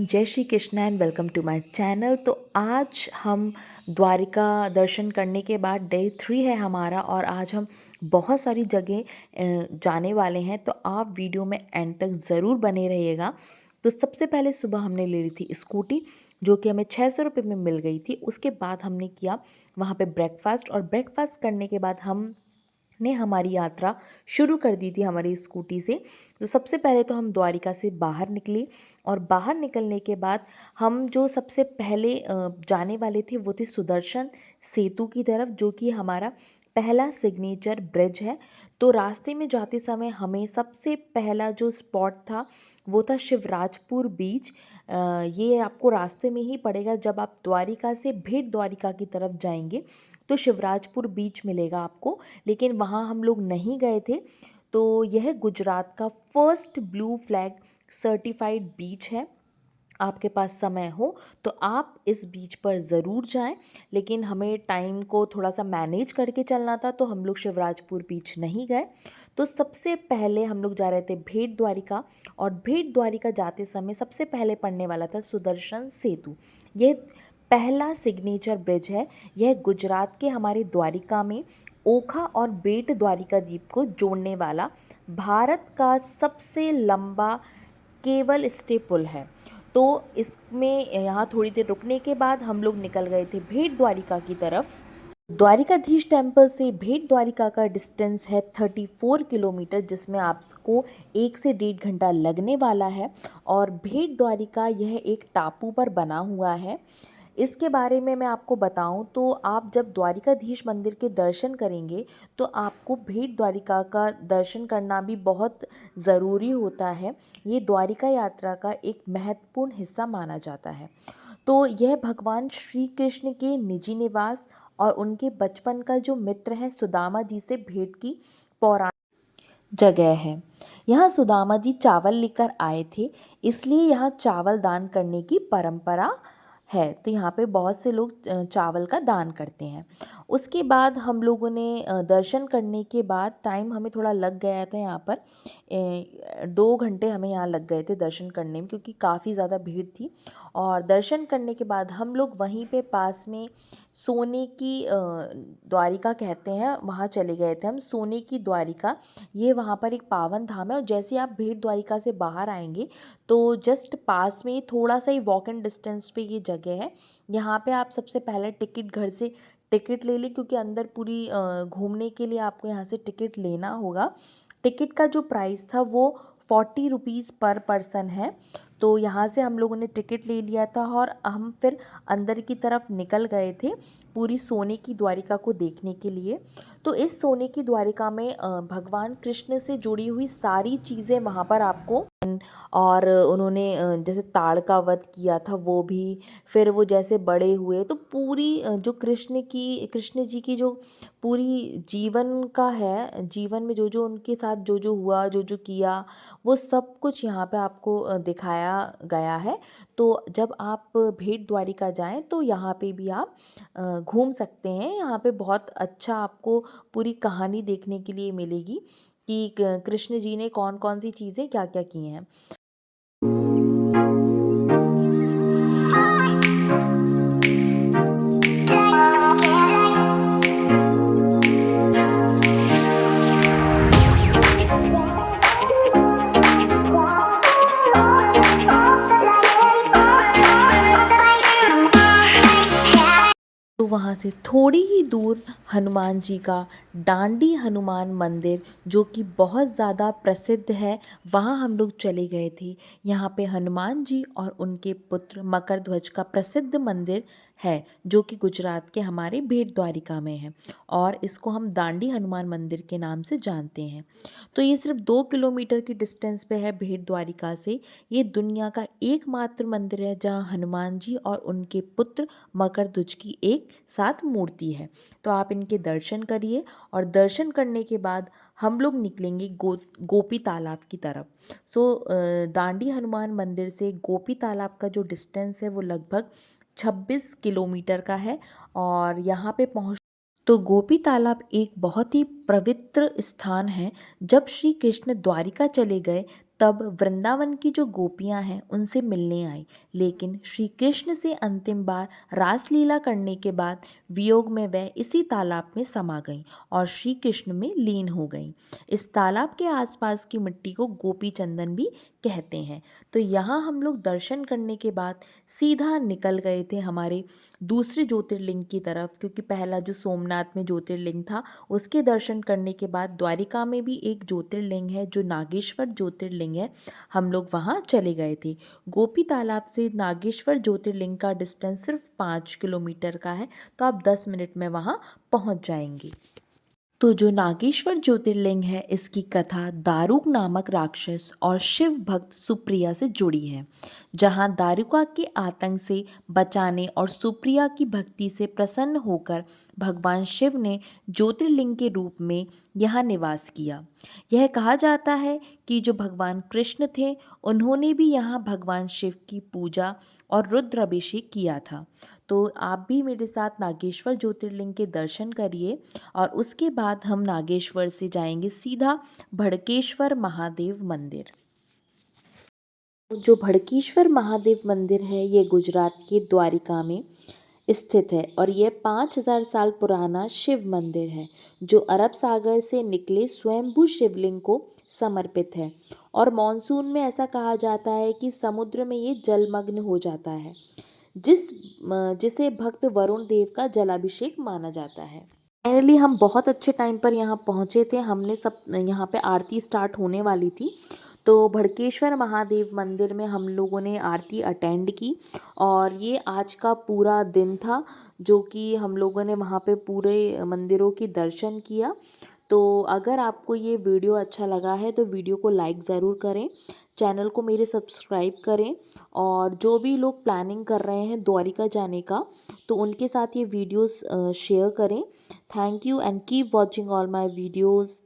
Everyone, जय Shri Krishna and welcome to my channel. तो आज हम द्वारिका दर्शन करने के बाद डे 3 है हमारा और आज हम बहुत सारी जगह जाने वाले हैं। तो आप वीडियो में एंड तक ज़रूर बने रहिएगा। तो सबसे पहले सुबह हमने ले ली थी स्कूटी, जो कि हमें 600 रुपये में मिल गई थी। उसके बाद हमने किया वहाँ पे ब्रेकफास्ट, और ब्रेकफास्ट करने के बाद हम ने हमारी यात्रा शुरू कर दी थी हमारी स्कूटी से। तो सबसे पहले तो हम द्वारिका से बाहर निकले, और बाहर निकलने के बाद हम जो सबसे पहले जाने वाले थे वो थे सुदर्शन सेतु की तरफ, जो कि हमारा पहला सिग्नेचर ब्रिज है। तो रास्ते में जाते समय हमें सबसे पहला जो स्पॉट था वो था शिवराजपुर बीच। ये आपको रास्ते में ही पड़ेगा। जब आप द्वारिका से भेट द्वारिका की तरफ जाएंगे तो शिवराजपुर बीच मिलेगा आपको, लेकिन वहाँ हम लोग नहीं गए थे। तो यह गुजरात का फर्स्ट ब्लू फ्लैग सर्टिफाइड बीच है। आपके पास समय हो तो आप इस बीच पर ज़रूर जाएं, लेकिन हमें टाइम को थोड़ा सा मैनेज करके चलना था, तो हम लोग शिवराजपुर बीच नहीं गए। तो सबसे पहले हम लोग जा रहे थे भेट द्वारिका, और भेट द्वारिका जाते समय सबसे पहले पड़ने वाला था सुदर्शन सेतु। यह पहला सिग्नेचर ब्रिज है। यह गुजरात के हमारे द्वारिका में ओखा और बेट द्वारिका द्वीप को जोड़ने वाला भारत का सबसे लंबा केबल स्टे पुल है। तो इसमें यहाँ थोड़ी देर रुकने के बाद हम लोग निकल गए थे भेट द्वारिका की तरफ। द्वारिकाधीश टेम्पल से भेट द्वारिका का डिस्टेंस है 34 किलोमीटर, जिसमें आपको 1 से 1.5 घंटा लगने वाला है। और भेट द्वारिका यह एक टापू पर बना हुआ है। इसके बारे में मैं आपको बताऊं तो आप जब द्वारिकाधीश मंदिर के दर्शन करेंगे तो आपको भेट द्वारिका का दर्शन करना भी बहुत ज़रूरी होता है। ये द्वारिका यात्रा का एक महत्वपूर्ण हिस्सा माना जाता है। तो यह भगवान श्री कृष्ण के निजी निवास और उनके बचपन का जो मित्र है सुदामा जी से भेंट की पौराणिक जगह है। यहाँ सुदामा जी चावल लेकर आए थे, इसलिए यहाँ चावल दान करने की परंपरा है। तो यहाँ पे बहुत से लोग चावल का दान करते हैं। उसके बाद हम लोगों ने दर्शन करने के बाद टाइम हमें थोड़ा लग गया था यहाँ पर। 2 घंटे हमें यहाँ लग गए थे दर्शन करने में, क्योंकि काफ़ी ज़्यादा भीड़ थी। और दर्शन करने के बाद हम लोग वहीं पे पास में सोने की द्वारिका कहते हैं, वहाँ चले गए थे हम। सोने की द्वारिका, ये वहाँ पर एक पावन धाम है। और जैसे आप भेट द्वारिका से बाहर आएंगे तो जस्ट पास में ही थोड़ा सा ही वॉक इन डिस्टेंस पे ये जगह है। यहाँ पे आप सबसे पहले टिकट घर से टिकट ले लें, क्योंकि अंदर पूरी घूमने के लिए आपको यहाँ से टिकट लेना होगा। टिकट का जो प्राइस था वो 40 रुपीज़ पर पर्सन है। तो यहाँ से हम लोगों ने टिकट ले लिया था और हम फिर अंदर की तरफ निकल गए थे पूरी सोने की द्वारिका को देखने के लिए। तो इस सोने की द्वारिका में भगवान कृष्ण से जुड़ी हुई सारी चीज़ें वहाँ पर आपको, और उन्होंने जैसे ताड़ का वध किया था वो भी, फिर वो जैसे बड़े हुए, तो पूरी जो कृष्ण जी की जो पूरी जीवन का है, जीवन में जो जो उनके साथ जो जो हुआ, जो जो किया, वो सब कुछ यहाँ पे आपको दिखाया गया है। तो जब आप भेट द्वारिका जाएं तो यहाँ पे भी आप घूम सकते हैं। यहाँ पे बहुत अच्छा आपको पूरी कहानी देखने के लिए मिलेगी कि कृष्ण जी ने कौन कौन सी चीज़ें क्या क्या की हैं। तो वहाँ से थोड़ी ही दूर हनुमान जी का डांडी हनुमान मंदिर, जो कि बहुत ज़्यादा प्रसिद्ध है, वहाँ हम लोग चले गए थे। यहाँ पे हनुमान जी और उनके पुत्र मकर ध्वज का प्रसिद्ध मंदिर है, जो कि गुजरात के हमारे भेट द्वारिका में है, और इसको हम डांडी हनुमान मंदिर के नाम से जानते हैं। तो ये सिर्फ 2 किलोमीटर की डिस्टेंस पे है भेट द्वारिका से। ये दुनिया का एकमात्र मंदिर है जहाँ हनुमान जी और उनके पुत्र मकर ध्वज की एक साथ मूर्ति है। तो आप इनके दर्शन करिए, और दर्शन करने के बाद हम लोग निकलेंगे गोपी तालाब की तरफ। दांडी हनुमान मंदिर से गोपी तालाब का जो डिस्टेंस है वो लगभग 26 किलोमीटर का है। और यहाँ पे पहुँच तो गोपी तालाब एक बहुत ही पवित्र स्थान है। जब श्री कृष्ण द्वारिका चले गए तब वृंदावन की जो गोपियां हैं उनसे मिलने आई, लेकिन श्री कृष्ण से अंतिम बार रासलीला करने के बाद वियोग में वह इसी तालाब में समा गईं और श्री कृष्ण में लीन हो गईं। इस तालाब के आसपास की मिट्टी को गोपी चंदन भी कहते हैं। तो यहाँ हम लोग दर्शन करने के बाद सीधा निकल गए थे हमारे दूसरे ज्योतिर्लिंग की तरफ, क्योंकि पहला जो सोमनाथ में ज्योतिर्लिंग था उसके दर्शन करने के बाद द्वारिका में भी एक ज्योतिर्लिंग है जो नागेश्वर ज्योतिर्लिंग है, हम लोग वहाँ चले गए थे। गोपी तालाब से नागेश्वर ज्योतिर्लिंग का डिस्टेंस सिर्फ 5 किलोमीटर का है, तो आप 10 मिनट में वहाँ पहुँच जाएंगे। तो जो नागेश्वर ज्योतिर्लिंग है इसकी कथा दारुक नामक राक्षस और शिव भक्त सुप्रिया से जुड़ी है, जहां दारुका के आतंक से बचाने और सुप्रिया की भक्ति से प्रसन्न होकर भगवान शिव ने ज्योतिर्लिंग के रूप में यहाँ निवास किया। यह कहा जाता है कि जो भगवान कृष्ण थे उन्होंने भी यहाँ भगवान शिव की पूजा और रुद्राभिषेक किया था। तो आप भी मेरे साथ नागेश्वर ज्योतिर्लिंग के दर्शन करिए और उसके बाद हम नागेश्वर से जाएंगे सीधा भड़केश्वर महादेव मंदिर। जो भड़केश्वर महादेव मंदिर है ये गुजरात के द्वारिका में स्थित है और यह 5000 साल पुराना शिव मंदिर है जो अरब सागर से निकले स्वयंभू शिवलिंग को समर्पित है। और मॉनसून में ऐसा कहा जाता है कि समुद्र में ये जलमग्न हो जाता है, जिसे भक्त वरुण देव का जलाभिषेक माना जाता है। फाइनली हम बहुत अच्छे टाइम पर यहाँ पहुँचे थे। हमने सब यहाँ पे आरती स्टार्ट होने वाली थी, तो भड़केश्वर महादेव मंदिर में हम लोगों ने आरती अटेंड की और ये आज का पूरा दिन था जो कि हम लोगों ने वहाँ पे पूरे मंदिरों की दर्शन किया। तो अगर आपको ये वीडियो अच्छा लगा है तो वीडियो को लाइक ज़रूर करें, चैनल को मेरे सब्सक्राइब करें और जो भी लोग प्लानिंग कर रहे हैं द्वारिका जाने का तो उनके साथ ये वीडियोस शेयर करें। Thank you and keep watching all my videos.